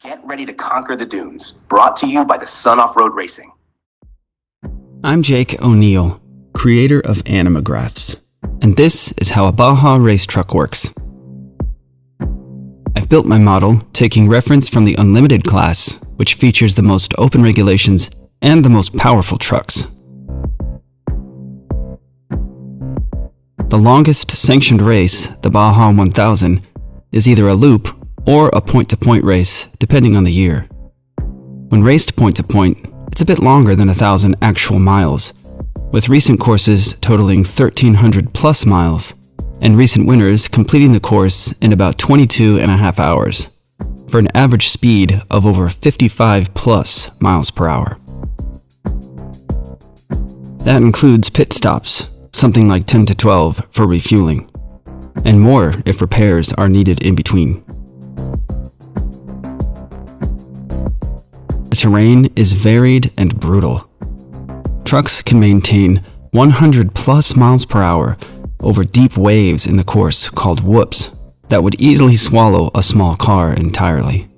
Get ready to conquer the dunes, brought to you by the Sun Off-Road Racing. I'm Jake O Niel, creator of Animagraphs, and this is how a Baja race truck works. I've built my model taking reference from the Unlimited class, which features the most open regulations and the most powerful trucks. The longest sanctioned race, the Baja1000, is either a loop or a point-to-point race, depending on the year. When raced point-to-point, it's a bit longer than 1,000 actual miles, with recent courses totaling 1,300 plus miles, and recent winners completing the course in about 22.5 hours, for an average speed of over 55 plus miles per hour. That includes pit stops, something like 10 to 12 for refueling, and more if repairs are needed in between. The terrain is varied and brutal. Trucks can maintain 100 plus miles per hour over deep waves in the course called whoops that would easily swallow a small car entirely.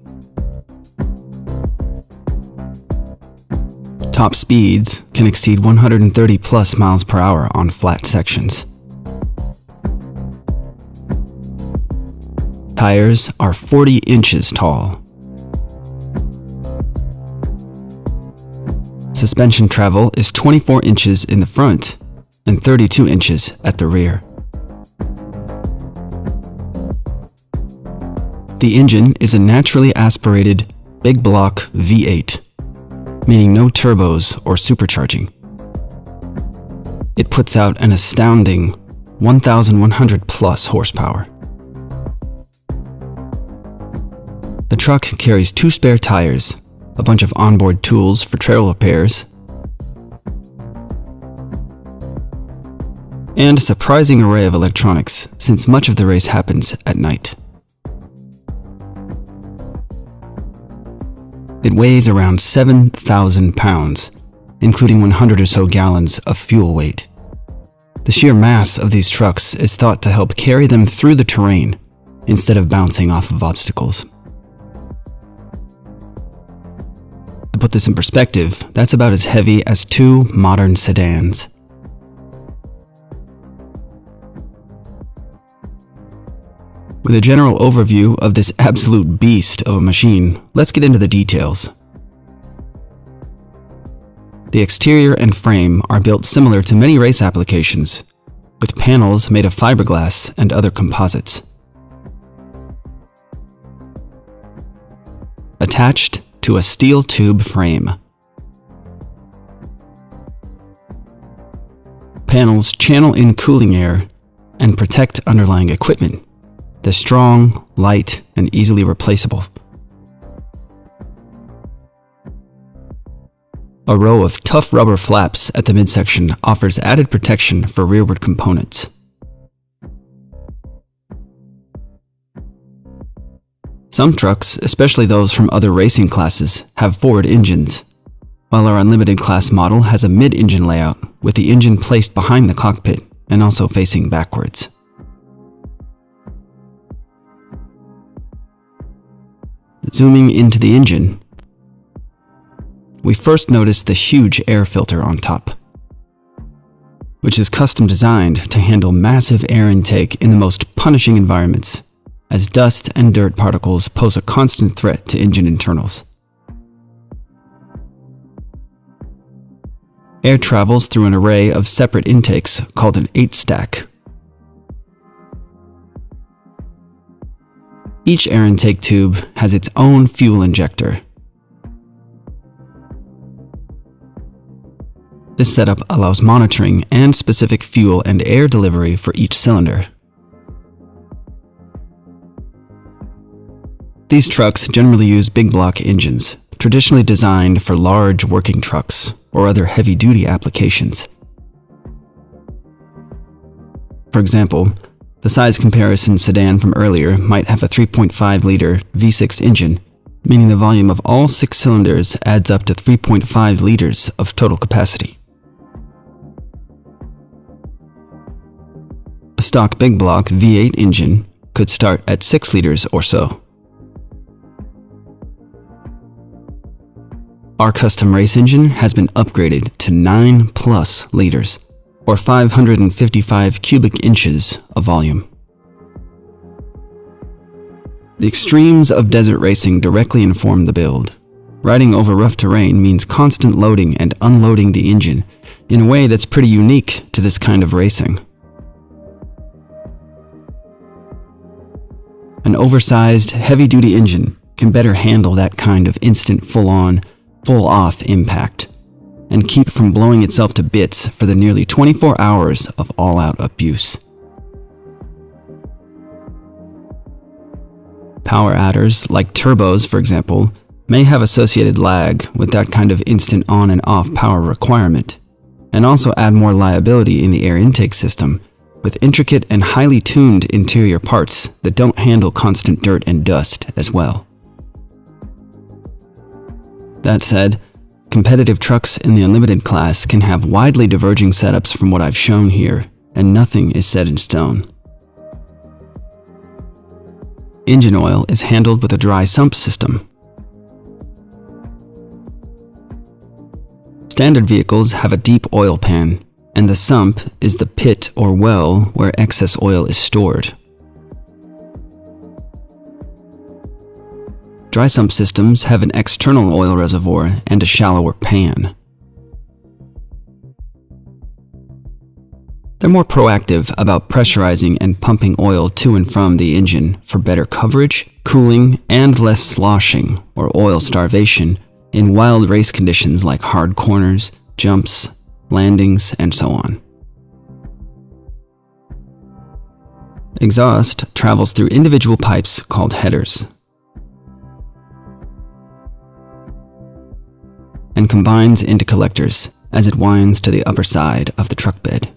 Top speeds can exceed 130 plus miles per hour on flat sections. Tires are 40 inches tall. Suspension travel is 24 inches in the front and 32 inches at the rear. The engine is a naturally aspirated big block V8, meaning no turbos or supercharging. It puts out an astounding 1,100 plus horsepower. The truck carries 2 spare tires, a bunch of onboard tools for trail repairs, and a surprising array of electronics since much of the race happens at night. It weighs around 7,000 pounds, including 100 or so gallons of fuel weight. The sheer mass of these trucks is thought to help carry them through the terrain instead of bouncing off of obstacles. To put this in perspective, that's about as heavy as 2 modern sedans. With a general overview of this absolute beast of a machine, let's get into the details. The exterior and frame are built similar to many race applications, with panels made of fiberglass and other composites. Attached to a steel tube frame. Panels channel in cooling air and protect underlying equipment. They're strong, light, and easily replaceable. A row of tough rubber flaps at the midsection offers added protection for rearward components. Some trucks, especially those from other racing classes, have forward engines, while our Unlimited class model has a mid-engine layout with the engine placed behind the cockpit and also facing backwards. Zooming into the engine, we first notice the huge air filter on top, which is custom designed to handle massive air intake in the most punishing environments, as dust and dirt particles pose a constant threat to engine internals. Air travels through an array of separate intakes called an 8-stack. Each air intake tube has its own fuel injector. This setup allows monitoring and specific fuel and air delivery for each cylinder. These trucks generally use big block engines, traditionally designed for large working trucks or other heavy-duty applications. For example, the size comparison sedan from earlier might have a 3.5-liter V6 engine, meaning the volume of all 6 cylinders adds up to 3.5 liters of total capacity. A stock big block V8 engine could start at 6 liters or so. Our custom race engine has been upgraded to 9+ liters, or 555 cubic inches of volume. The extremes of desert racing directly inform the build. Riding over rough terrain means constant loading and unloading the engine in a way that's pretty unique to this kind of racing. An oversized, heavy-duty engine can better handle that kind of instant full-on, full-off impact and keep from blowing itself to bits for the nearly 24 hours of all-out abuse. Power adders, like turbos for example, may have associated lag with that kind of instant on and off power requirement, and also add more liability in the air intake system with intricate and highly tuned interior parts that don't handle constant dirt and dust as well. That said, competitive trucks in the Unlimited class can have widely diverging setups from what I've shown here, and nothing is set in stone. Engine oil is handled with a dry sump system. Standard vehicles have a deep oil pan, and the sump is the pit or well where excess oil is stored. Dry sump systems have an external oil reservoir and a shallower pan. They're more proactive about pressurizing and pumping oil to and from the engine for better coverage, cooling, and less sloshing or oil starvation in wild race conditions like hard corners, jumps, landings, and so on. Exhaust travels through individual pipes called headers and combines into collectors as it winds to the upper side of the truck bed.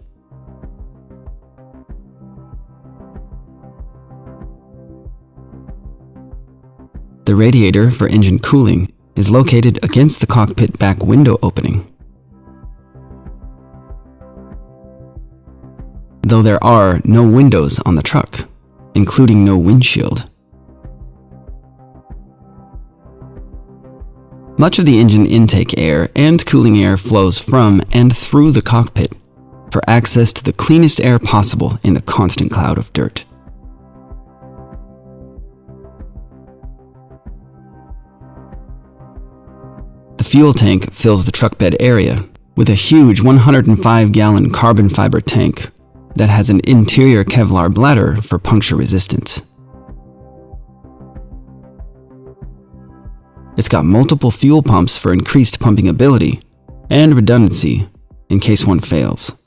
The radiator for engine cooling is located against the cockpit back window opening. Though there are no windows on the truck, including no windshield. Much of the engine intake air and cooling air flows from and through the cockpit for access to the cleanest air possible in the constant cloud of dirt. The fuel tank fills the truck bed area with a huge 105-gallon carbon fiber tank that has an interior Kevlar bladder for puncture resistance. It's got multiple fuel pumps for increased pumping ability and redundancy in case one fails.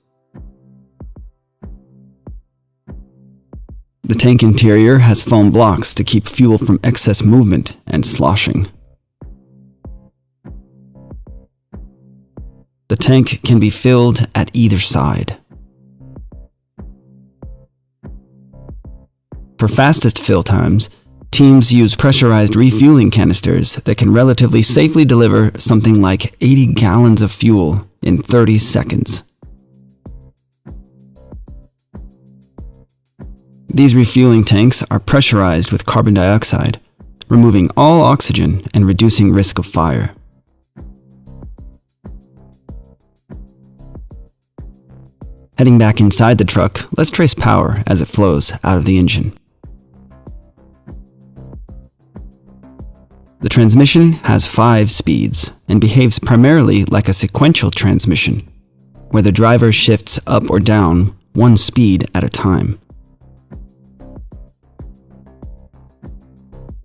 The tank interior has foam blocks to keep fuel from excess movement and sloshing. The tank can be filled at either side. For fastest fill times, teams use pressurized refueling canisters that can relatively safely deliver something like 80 gallons of fuel in 30 seconds. These refueling tanks are pressurized with carbon dioxide, removing all oxygen and reducing risk of fire. Heading back inside the truck, let's trace power as it flows out of the engine. The transmission has 5 speeds and behaves primarily like a sequential transmission, where the driver shifts up or down one speed at a time.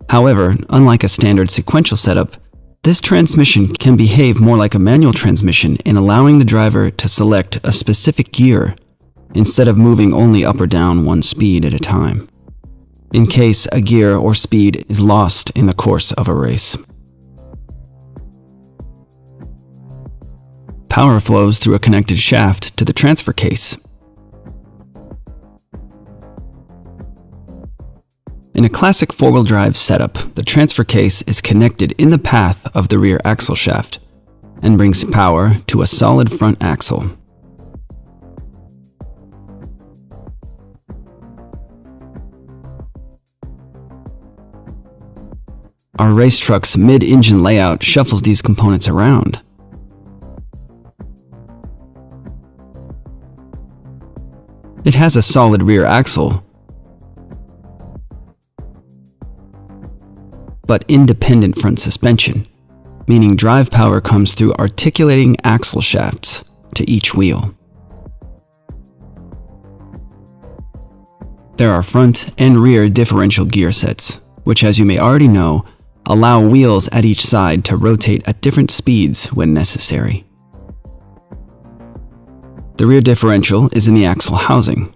However, unlike a standard sequential setup, this transmission can behave more like a manual transmission in allowing the driver to select a specific gear instead of moving only up or down one speed at a time, in case a gear or speed is lost in the course of a race. Power flows through a connected shaft to the transfer case. In a classic four-wheel drive setup, the transfer case is connected in the path of the rear axle shaft and brings power to a solid front axle. Our race truck's mid-engine layout shuffles these components around. It has a solid rear axle, but independent front suspension, meaning drive power comes through articulating axle shafts to each wheel. There are front and rear differential gear sets, which, as you may already know, allow wheels at each side to rotate at different speeds when necessary. The rear differential is in the axle housing,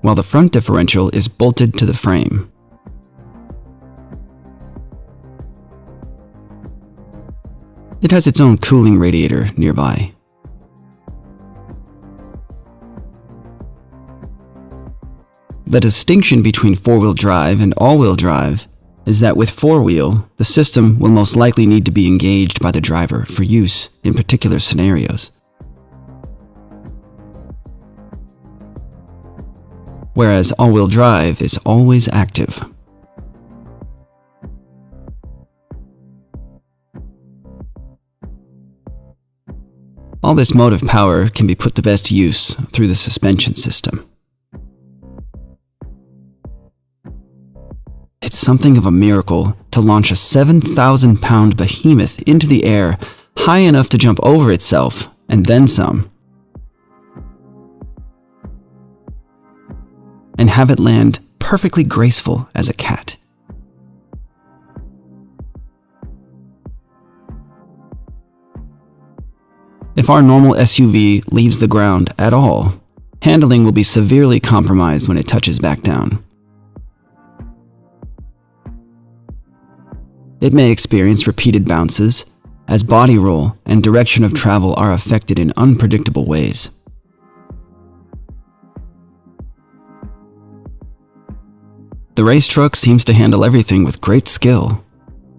while the front differential is bolted to the frame. It has its own cooling radiator nearby. The distinction between four-wheel drive and all-wheel drive is that with four-wheel, the system will most likely need to be engaged by the driver for use in particular scenarios. Whereas all-wheel drive is always active. All this motive power can be put to best use through the suspension system. It's something of a miracle to launch a 7,000-pound behemoth into the air high enough to jump over itself and then some, and have it land perfectly graceful as a cat. If our normal SUV leaves the ground at all, handling will be severely compromised when it touches back down. It may experience repeated bounces, as body roll and direction of travel are affected in unpredictable ways. The race truck seems to handle everything with great skill,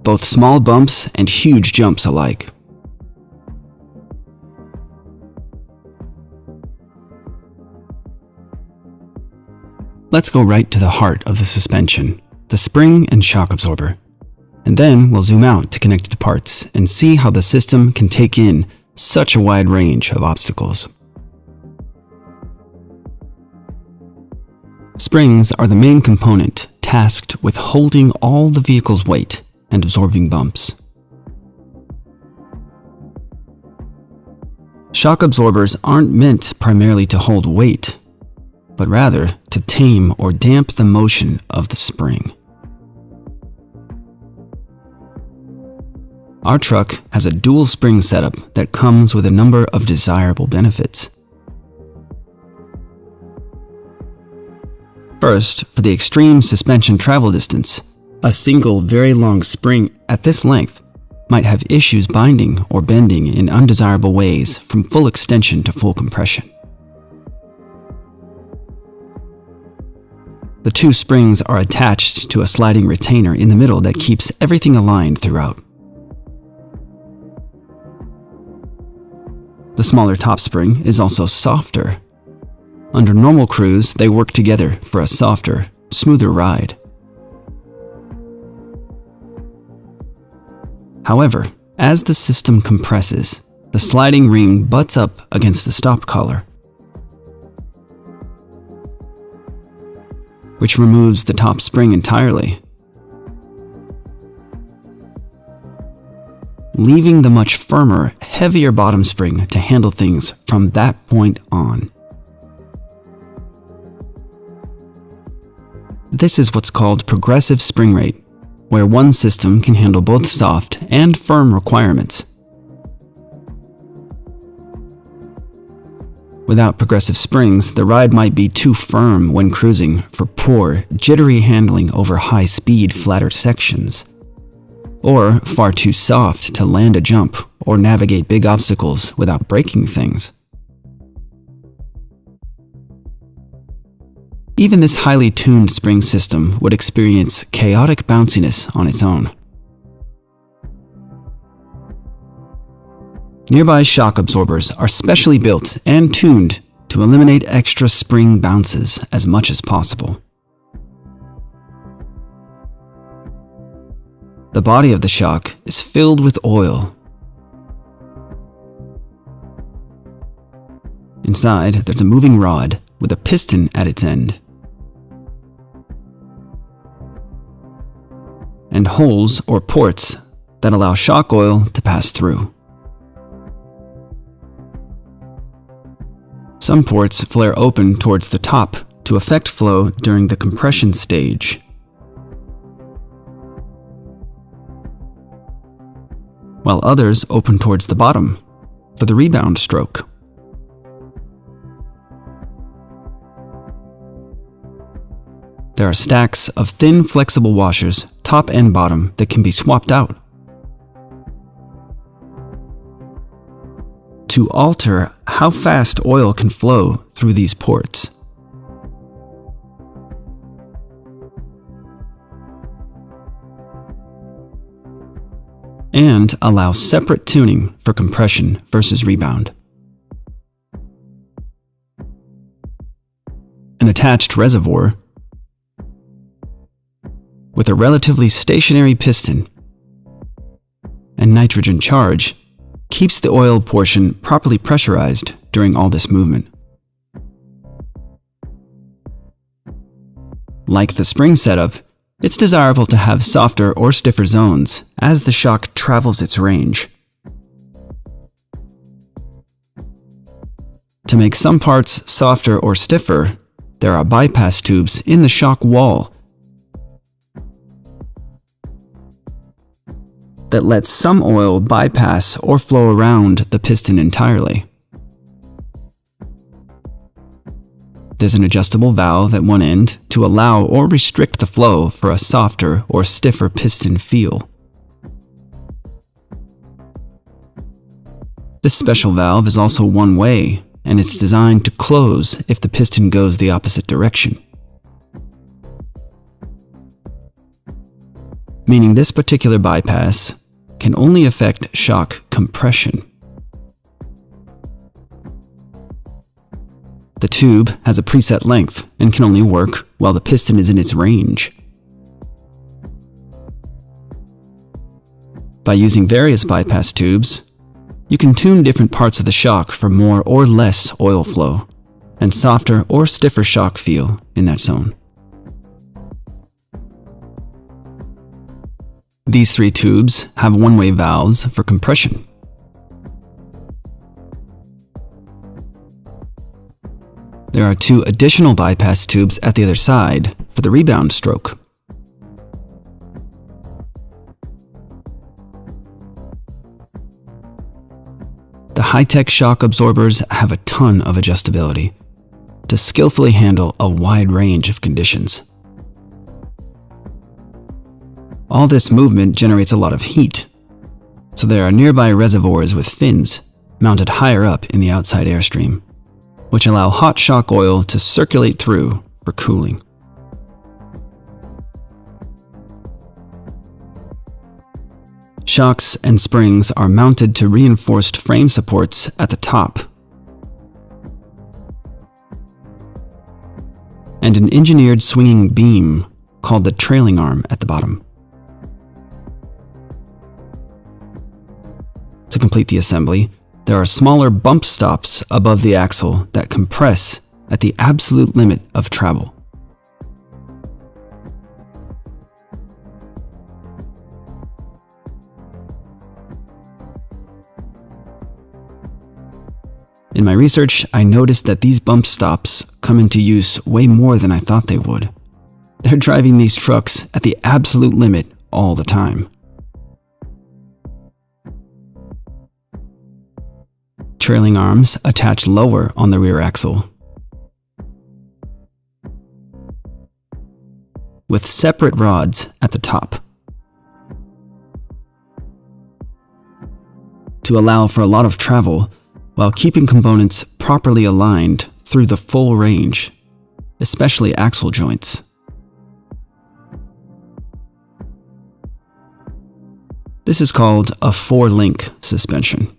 both small bumps and huge jumps alike. Let's go right to the heart of the suspension, the spring and shock absorber. And then we'll zoom out to connect it to parts and see how the system can take in such a wide range of obstacles. Springs are the main component tasked with holding all the vehicle's weight and absorbing bumps. Shock absorbers aren't meant primarily to hold weight, but rather to tame or damp the motion of the spring. Our truck has a dual spring setup that comes with a number of desirable benefits. First, for the extreme suspension travel distance, a single very long spring at this length might have issues binding or bending in undesirable ways from full extension to full compression. The two springs are attached to a sliding retainer in the middle that keeps everything aligned throughout. The smaller top spring is also softer. Under normal cruise, they work together for a softer, smoother ride. However, as the system compresses, the sliding ring butts up against the stop collar, which removes the top spring entirely, leaving the much firmer, heavier bottom spring to handle things from that point on. This is what's called progressive spring rate, where one system can handle both soft and firm requirements. Without progressive springs, the ride might be too firm when cruising for poor, jittery handling over high-speed, flatter sections, or far too soft to land a jump or navigate big obstacles without breaking things. Even this highly tuned spring system would experience chaotic bounciness on its own. Nearby shock absorbers are specially built and tuned to eliminate extra spring bounces as much as possible. The body of the shock is filled with oil. Inside, there's a moving rod with a piston at its end, and holes or ports that allow shock oil to pass through. Some ports flare open towards the top to affect flow during the compression stage. While others open towards the bottom for the rebound stroke. There are stacks of thin, flexible washers, top and bottom, that can be swapped out. To alter how fast oil can flow through these ports. And allow separate tuning for compression versus rebound. An attached reservoir with a relatively stationary piston and nitrogen charge keeps the oil portion properly pressurized during all this movement. Like the spring setup, it's desirable to have softer or stiffer zones as the shock travels its range. To make some parts softer or stiffer, there are bypass tubes in the shock wall that lets some oil bypass or flow around the piston entirely. There's an adjustable valve at one end to allow or restrict the flow for a softer or stiffer piston feel. This special valve is also one way, and it's designed to close if the piston goes the opposite direction. Meaning this particular bypass can only affect shock compression. The tube has a preset length and can only work while the piston is in its range. By using various bypass tubes, you can tune different parts of the shock for more or less oil flow, and softer or stiffer shock feel in that zone. These three tubes have one-way valves for compression. There are two additional bypass tubes at the other side for the rebound stroke. The high-tech shock absorbers have a ton of adjustability to skillfully handle a wide range of conditions. All this movement generates a lot of heat, so there are nearby reservoirs with fins mounted higher up in the outside airstream, which allow hot shock oil to circulate through for cooling. Shocks and springs are mounted to reinforced frame supports at the top, and an engineered swinging beam called the trailing arm at the bottom. To complete the assembly, there are smaller bump stops above the axle that compress at the absolute limit of travel. In my research, I noticed that these bump stops come into use way more than I thought they would. They're driving these trucks at the absolute limit all the time. Trailing arms attach lower on the rear axle, with separate rods at the top, to allow for a lot of travel while keeping components properly aligned through the full range, especially axle joints. This is called a 4-link suspension.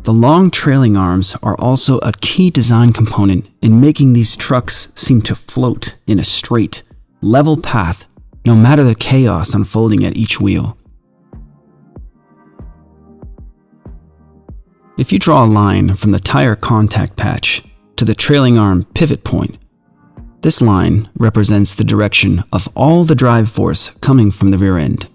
The long trailing arms are also a key design component in making these trucks seem to float in a straight, level path, no matter the chaos unfolding at each wheel. If you draw a line from the tire contact patch to the trailing arm pivot point, this line represents the direction of all the drive force coming from the rear end.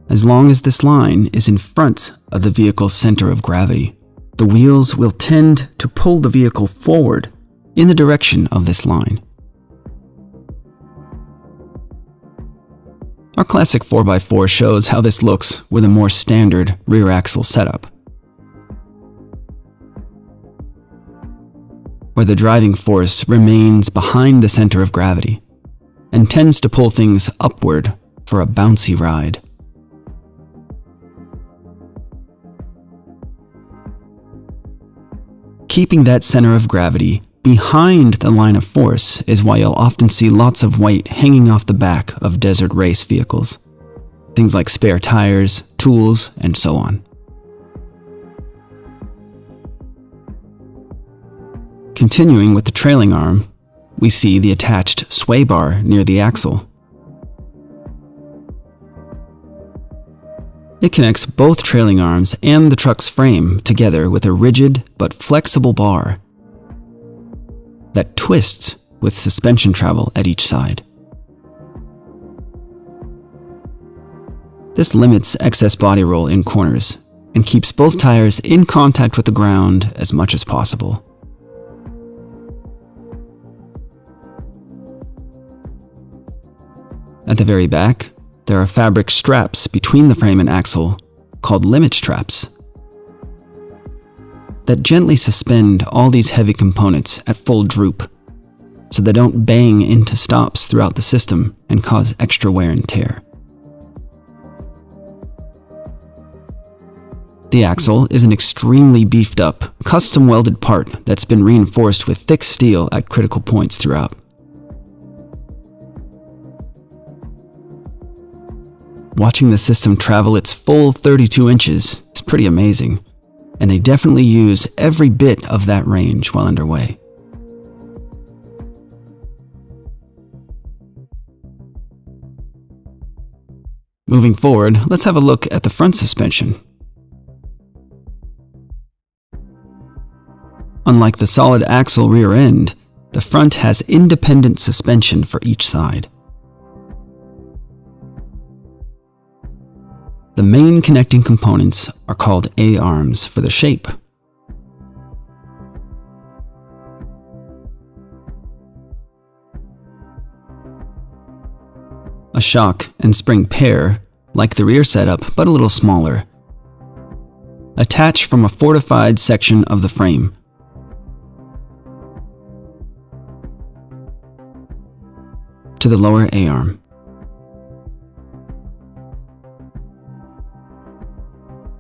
As long as this line is in front of the vehicle's center of gravity, the wheels will tend to pull the vehicle forward in the direction of this line. Our classic 4x4 shows how this looks with a more standard rear axle setup, where the driving force remains behind the center of gravity and tends to pull things upward for a bouncy ride. Keeping that center of gravity behind the line of force is why you'll often see lots of weight hanging off the back of desert race vehicles. Things like spare tires, tools, and so on. Continuing with the trailing arm, we see the attached sway bar near the axle. It connects both trailing arms and the truck's frame together with a rigid but flexible bar that twists with suspension travel at each side. This limits excess body roll in corners and keeps both tires in contact with the ground as much as possible. At the very back, there are fabric straps between the frame and axle called limit straps that gently suspend all these heavy components at full droop so they don't bang into stops throughout the system and cause extra wear and tear. The axle is an extremely beefed up, custom welded part that's been reinforced with thick steel at critical points throughout. Watching the system travel its full 32 inches is pretty amazing, and they definitely use every bit of that range while underway. Moving forward, let's have a look at the front suspension. Unlike the solid axle rear end, the front has independent suspension for each side. The main connecting components are called A-arms for the shape. A shock and spring pair, like the rear setup but a little smaller, attach from a fortified section of the frame. To the lower A-arm.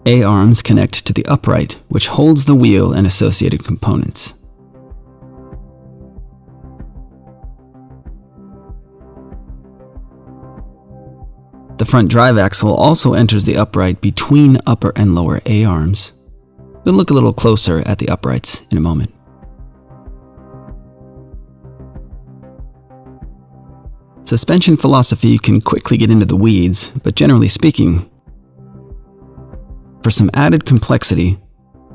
A-arms connect to the upright, which holds the wheel and associated components. The front drive axle also enters the upright between upper and lower A-arms. We'll look a little closer at the uprights in a moment. Suspension philosophy can quickly get into the weeds, but generally speaking, for some added complexity,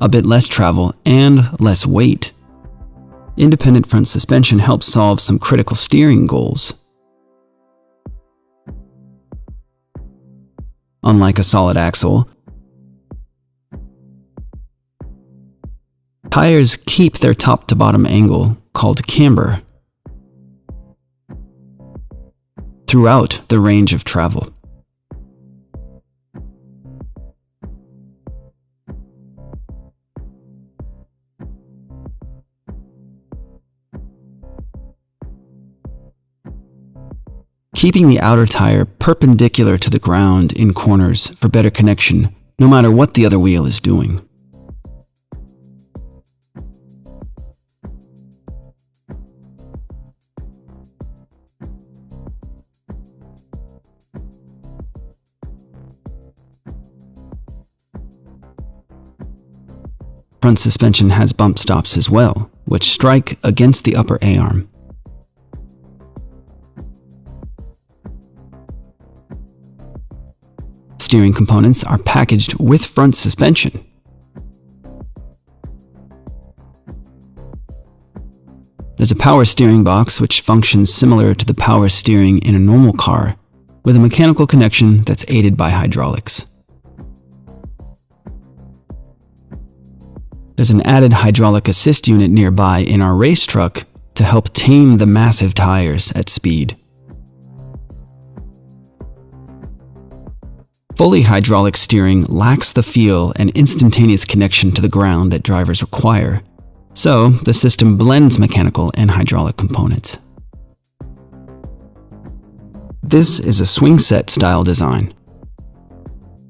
a bit less travel, and less weight, independent front suspension helps solve some critical steering goals. Unlike a solid axle, tires keep their top-to-bottom angle, called camber, throughout the range of travel. Keeping the outer tire perpendicular to the ground in corners for better connection, no matter what the other wheel is doing. Front suspension has bump stops as well, which strike against the upper A-arm. Steering components are packaged with front suspension. There's a power steering box which functions similar to the power steering in a normal car, with a mechanical connection that's aided by hydraulics. There's an added hydraulic assist unit nearby in our race truck to help tame the massive tires at speed. Fully hydraulic steering lacks the feel and instantaneous connection to the ground that drivers require, so the system blends mechanical and hydraulic components. This is a swing set style design,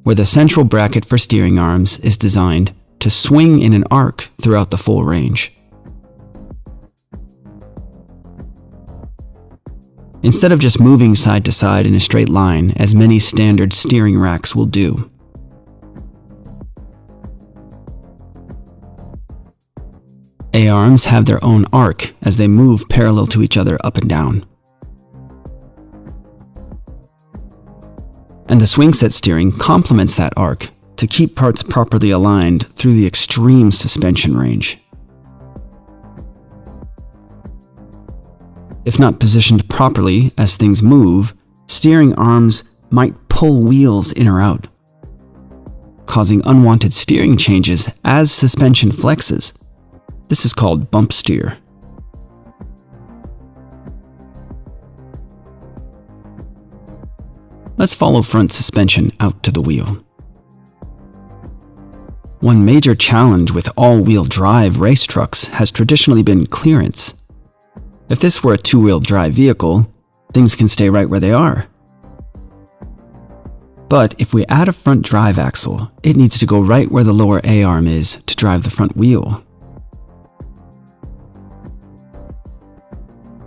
where the central bracket for steering arms is designed to swing in an arc throughout the full range. Instead of just moving side to side in a straight line, as many standard steering racks will do. A-arms have their own arc as they move parallel to each other up and down. And the swing set steering complements that arc to keep parts properly aligned through the extreme suspension range. If not positioned properly as things move, steering arms might pull wheels in or out, causing unwanted steering changes as suspension flexes. This is called bump steer. Let's follow front suspension out to the wheel. One major challenge with all-wheel drive race trucks has traditionally been clearance. If this were a two-wheel drive vehicle, things can stay right where they are. But if we add a front drive axle, it needs to go right where the lower A-arm is to drive the front wheel.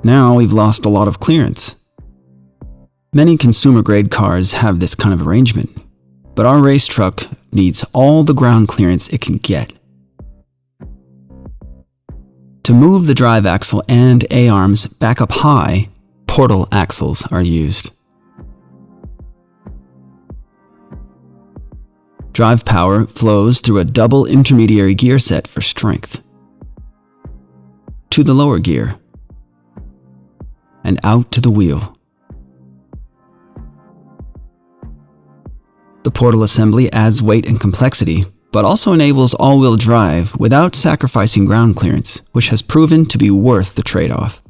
Now we've lost a lot of clearance. Many consumer-grade cars have this kind of arrangement, but our race truck needs all the ground clearance it can get. To move the drive axle and A-arms back up high, portal axles are used. Drive power flows through a double intermediary gear set for strength to the lower gear and out to the wheel. The portal assembly adds weight and complexity, but also enables all-wheel drive without sacrificing ground clearance, which has proven to be worth the trade-off.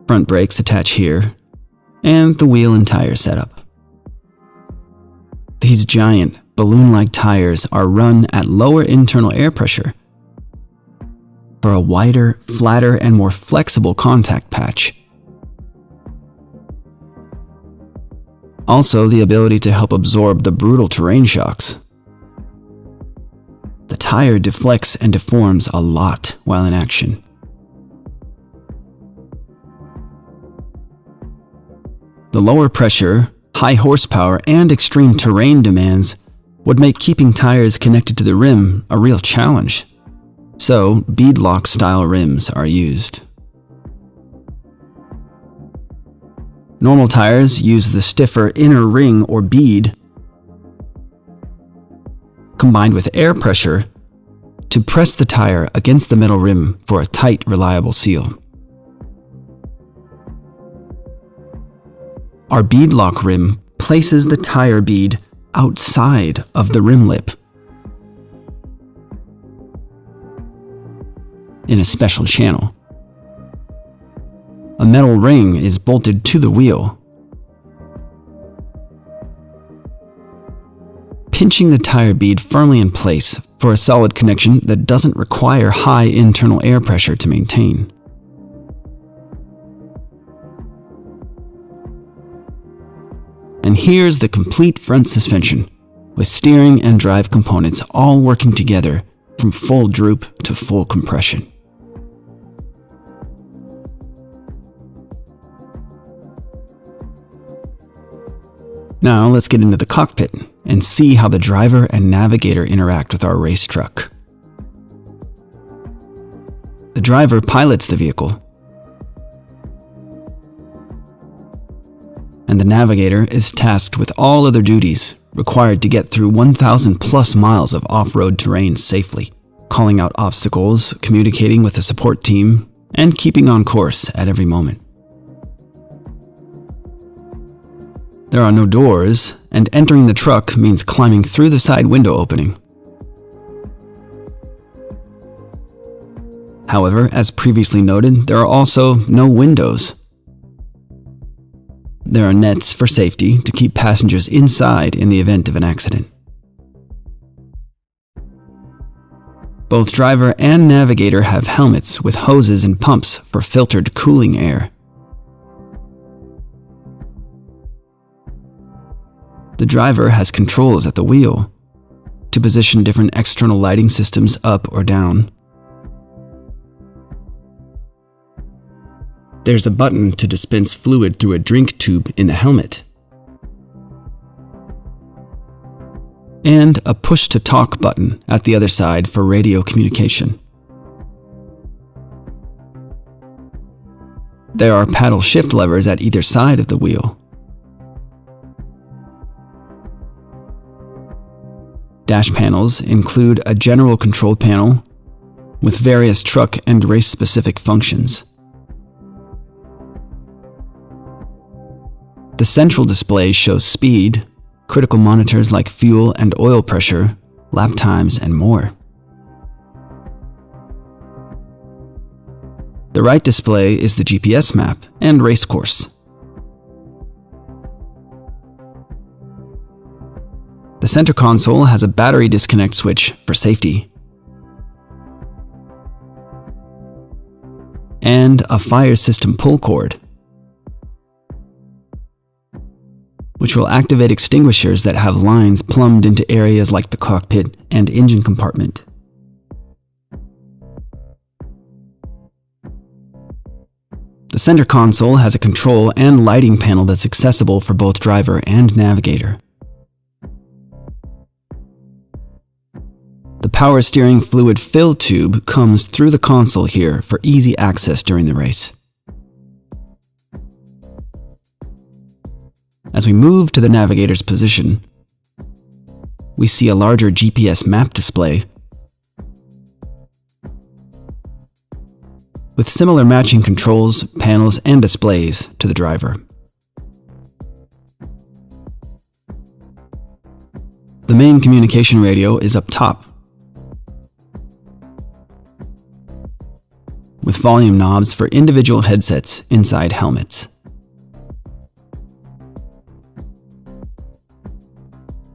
Front brakes attach here, and the wheel and tire setup. These giant, balloon-like tires are run at lower internal air pressure for a wider, flatter, and more flexible contact patch. Also, the ability to help absorb the brutal terrain shocks. The tire deflects and deforms a lot while in action. The lower pressure, high horsepower, and extreme terrain demands would make keeping tires connected to the rim a real challenge. So, beadlock style rims are used. Normal tires use the stiffer inner ring or bead combined with air pressure to press the tire against the metal rim for a tight, reliable seal. Our beadlock rim places the tire bead outside of the rim lip in a special channel. A metal ring is bolted to the wheel, pinching the tire bead firmly in place for a solid connection that doesn't require high internal air pressure to maintain. And here's the complete front suspension, with steering and drive components all working together from full droop to full compression. Now let's get into the cockpit and see how the driver and navigator interact with our race truck. The driver pilots the vehicle, and the navigator is tasked with all other duties required to get through 1,000 plus miles of off-road terrain safely, calling out obstacles, communicating with the support team, and keeping on course at every moment. There are no doors, and entering the truck means climbing through the side window opening. However, as previously noted, there are also no windows. There are nets for safety to keep passengers inside in the event of an accident. Both driver and navigator have helmets with hoses and pumps for filtered cooling air. The driver has controls at the wheel to position different external lighting systems up or down. There's a button to dispense fluid through a drink tube in the helmet, and a push-to-talk button at the other side for radio communication. There are paddle shift levers at either side of the wheel. Dash panels include a general control panel with various truck and race-specific functions. The central display shows speed, critical monitors like fuel and oil pressure, lap times, and more. The right display is the GPS map and race course. The center console has a battery disconnect switch for safety, and a fire system pull cord, which will activate extinguishers that have lines plumbed into areas like the cockpit and engine compartment. The center console has a control and lighting panel that's accessible for both driver and navigator. The power steering fluid fill tube comes through the console here for easy access during the race. As we move to the navigator's position, we see a larger GPS map display with similar matching controls, panels, and displays to the driver. The main communication radio is up top, with volume knobs for individual headsets inside helmets.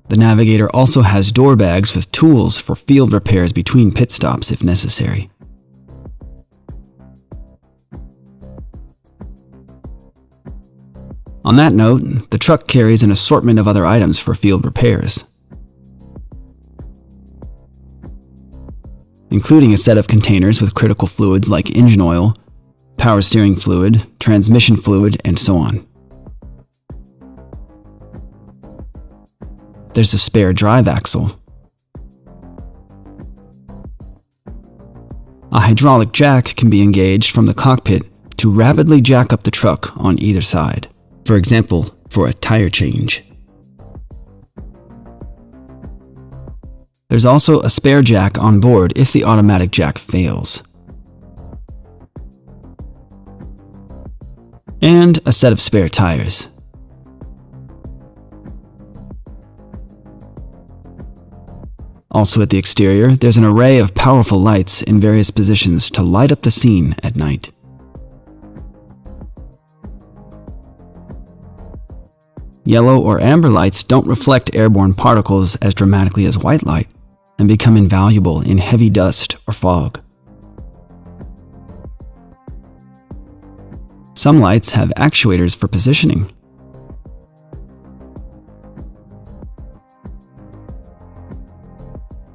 The navigator also has door bags with tools for field repairs between pit stops if necessary. On that note, the truck carries an assortment of other items for field repairs, including a set of containers with critical fluids like engine oil, power steering fluid, transmission fluid, and so on. There's a spare drive axle, a hydraulic jack can be engaged from the cockpit to rapidly jack up the truck on either side, for example, for a tire change. There's also a spare jack on board if the automatic jack fails, and a set of spare tires. Also at the exterior, there's an array of powerful lights in various positions to light up the scene at night. Yellow or amber lights don't reflect airborne particles as dramatically as white light and become invaluable in heavy dust or fog. Some lights have actuators for positioning.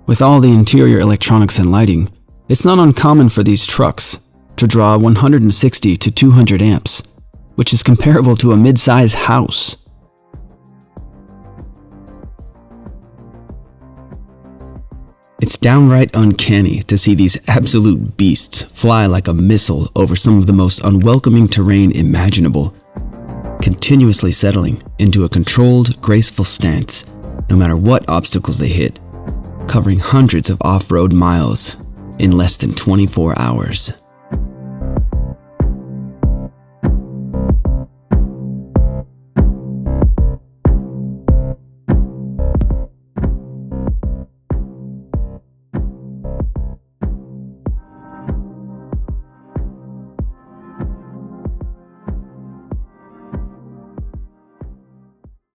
With all the interior electronics and lighting, it's not uncommon for these trucks to draw 160 to 200 amps, which is comparable to a mid-size house. It's downright uncanny to see these absolute beasts fly like a missile over some of the most unwelcoming terrain imaginable, continuously settling into a controlled, graceful stance no matter what obstacles they hit, covering hundreds of off-road miles in less than 24 hours.